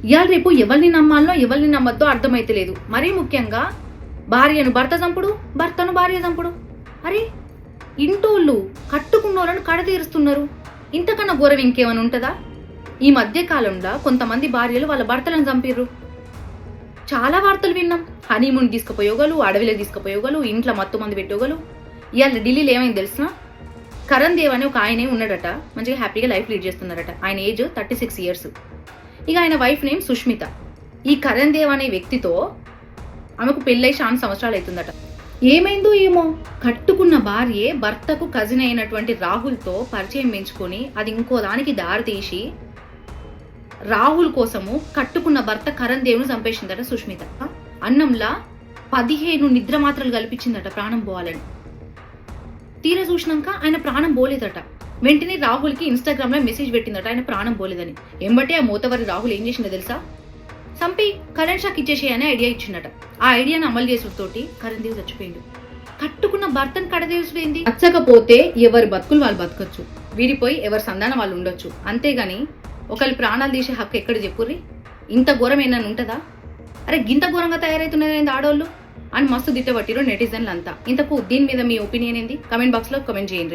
ఇవాళ రేపు ఎవరిని నమ్మాలనో ఎవరిని నమ్మద్దో అర్థమైతే లేదు. మరీ ముఖ్యంగా భార్యను భర్త చంపుడు, భర్తను భార్య చంపుడు. అరే ఇంటోళ్ళు కట్టుకున్నోళ్ళను కడతీరుస్తున్నారు. ఇంతకన్నా ఘోరం ఇంకేమైనా ఉంటుందా? ఈ మధ్య కాలంలో కొంతమంది భార్యలు వాళ్ళ భర్తలను చంపిర్రు. చాలా వార్తలు విన్నాం. హనీమూన్ తీసుకుపోయోగలు, అడవిలో తీసుకుపోయోగలు, ఇంట్లో మత్తు మంది పెట్టోగలు. ఇవాళ ఢిల్లీలో ఏమైంది తెలిసిన? కరణ్ దేవ్ అని ఒక ఆయనే ఉన్నాడట. మంచిగా హ్యాపీగా లైఫ్ లీడ్ చేస్తున్నారట. ఆయన ఏజ్ 36 years. ఇక ఆయన వైఫ్ నేమ్ సుష్మిత. ఈ కరణ్ దేవ్ అనే వ్యక్తితో ఆమెకు పెళ్ళై 6 సంవత్సరాలు అవుతుందట. ఏమైందో ఏమో, కట్టుకున్న భార్యే భర్తకు కజిన్ అయినటువంటి రాహుల్తో పరిచయం పెంచుకొని అది ఇంకో దానికి దారి తీసి రాహుల్ కోసము కట్టుకున్న భర్త కరణ్ దేవును చంపేసిందట సుష్మిత. అన్నంలా 15 నిద్ర మాత్రలు కల్పించిందట ప్రాణం పోవాలని. తీరా చూసినాక ఆయన ప్రాణం పోలేదట. వెంటనే రాహుల్కి ఇన్స్టాగ్రామ్ లో మెసేజ్ పెట్టిందట ఆయన ప్రాణం పోలేదని. ఎంబటే ఆ మోతవరి రాహుల్ ఏం చేసిందో తెలుసా? చంపి కరెంట్ షాక్ ఇచ్చేసేయని ఐడియా ఇచ్చిందట. ఆ ఐడియాను అమలు చేసుడుతోటి కరణ్ దేవ్ చచ్చిపోయిండు. కట్టుకున్న భర్తను కడదేవుసుడేంది? నచ్చకపోతే ఎవరి బతుకులు వాళ్ళు బతకచ్చు, వీడిపోయి ఎవరి సంధానం వాళ్ళు ఉండొచ్చు. అంతేగాని ఒకరి ప్రాణాలు తీసే హక్కు ఎక్కడ చెప్పుర్రి? ఇంత ఘోరం ఏమన్నా ఉంటుందా? అరే గింత ఘోరంగా తయారవుతున్నది ఆడోళ్ళు అని మస్తు దిట్టబట్టిరు నెటిజన్లు అంతా. ఇంతకు దీని మీద మీ ఒపీనియన్ ఏంది? కమెంట్ బాక్స్ లో కమెంట్ చేయండి.